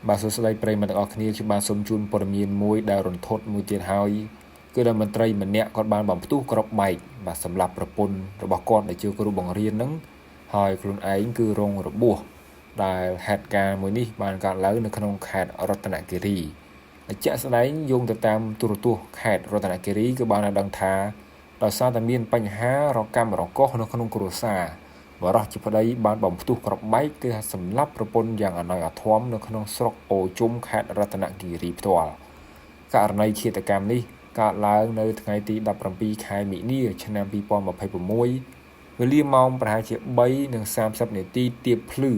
បាទសួស្តីប្រិយមិត្តទាំងអស់គ្នាខ្ញុំបាទសូមជូនព័ត៌មានមួយដែលរន្ធត់មួយទៀតហើយគឺដែលមន្ត្រីម្នាក់គាត់បានបំផ្ទុះក្របបែកបាទសម្រាប់ប្រពន្ធរបស់គាត់ដែលជាគ្រូបង្រៀនហ្នឹងហើយខ្លួនឯងគឺរងរបួសដែលហេតុការណ៍មួយនេះបានកើតឡើងនៅក្នុងខេត្តរតនគិរីជាក់ស្ដែងយោងទៅតាមទូរទស្សន៍ខេត្តរតនគិរីគឺបានដឹងថាដោយសារតែមានបញ្ហារកម្មរកុសនៅក្នុងគ្រួសារបរិសុទ្ធជាប្តីបានបំផ្ទុះក្របបែកគឺសម្លាប់ប្រពន្ធយ៉ាងអណោចអធមនៅក្នុងស្រុកអូជុំខេត្តរតនគិរីផ្ទាល់ករណីឃាតកម្មនេះកើតឡើងនៅថ្ងៃទី17ខែមិនិនាឆ្នាំ2026វេលាម៉ោងប្រហែលជា3:30នាទីទៀបភ្លឺ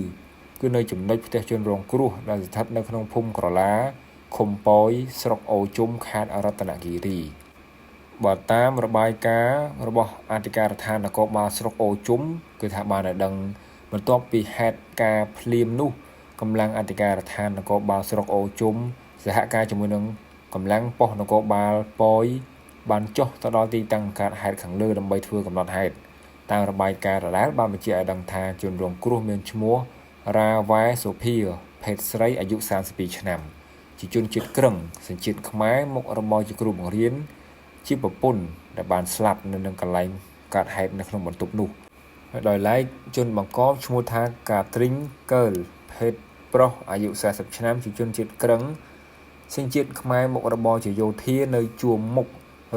គឺនៅចំណុចផ្ទះជនរងគ្រោះដែលស្ថិតនៅក្នុងភូមិក្រឡាឃុំប៉ោយស្រុកអូជុំខេត្តរតនគិរីបើតាមរបាយការណ៍របស់អធិការដ្ឋាននគរបាលស្រុកអូជុំគឺថាបានឲ្យដឹងបន្ទាប់ពីហេតុការណ៍ភ្លាមនោះកម្លាំងអធិការដ្ឋាននគរបាលស្រុកអូជុំសហការជាមួយនឹងកម្លាំងប៉ុស្តិ៍នគរបាលប៉ោយបានចុះទៅដល់ទីតាំងកើតហេតុខាងលើដើម្បីធ្វើកំណត់ហេតុតាមរបាយការណ៍ដដែលបានបញ្ជាក់ឲ្យដឹងថាជនរងគ្រោះមានឈ្មោះរ៉ាវ៉ែសូភាភេទស្រីអាយុ32ឆ្នាំជាជនជាតិក្រឹងសញ្ជាតិខ្មែរមុខរបរជាគ្រូបង្រៀនជាប្រពន្ធដែលបានស្លាប់នៅនឹងកន្លែងកើតហេតុនៅក្នុងបន្ទប់នោះហើយដោយឡែកជនបង្កប់ឈ្មោះថាកាទ្រីងកើលភេទប្រុសអាយុ40ឆ្នាំជាជនជាតិក្រឹងសញ្ជាតិខ្មែរមុខរបរជាយោធានៅជួរមុខ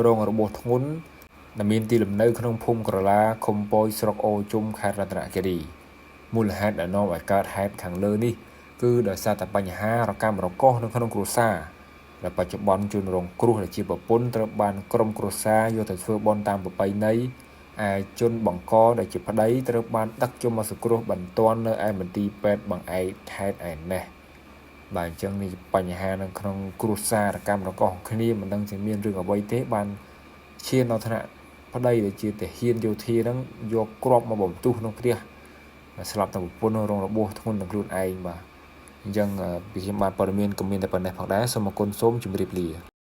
រងរបួសធ្ងន់ដែលមានទីលំនៅក្នុងភូមិក្រឡាឃុំប៉ោយស្រុកអូជុំខេត្តរតនគិរីមូលហេតុដែលនាំឲ្យកើតហេតុខាងលើនេះគឺដោយសារតែបញ្ហារកម្មរកុសនៅក្នុងគ្រួសារដែលបច្ចុប្បន្នជនរងគ្រោះដែលជាប្រពន្ធត្រូវបានក្រុមគ្រួសារយកទៅធ្វើបុណ្យតាមប្រពៃណីឯជនបង្កដែលជាប្តីត្រូវបានដឹកយកមកសង្គ្រោះបន្ទាន់នៅឯមន្ទីរពេទ្យបង្អែកខេត្តឯណេះបាទអញ្ចឹងនេះបញ្ហានៅក្នុងគ្រួសាររកម្មរកុសគ្នាមិនដឹងជាមានរឿងអ្វីទេបានឈានដល់ថ្នាក់ប្តីដែលជាទាហានយោធាហ្នឹងយកគ្រាប់មកបំផ្ទុះក្នុងផ្ទះស្លាប់តែប្រពន្ធរងរបួសធ្ងន់នឹងខ្លួនឯងបាទអញ្ចឹងពីខ្ញុំបានព័ត៌មានក៏មានតែប៉ុណ្ណេះផងដែរសូមអរគុណសូមជម្រាបលា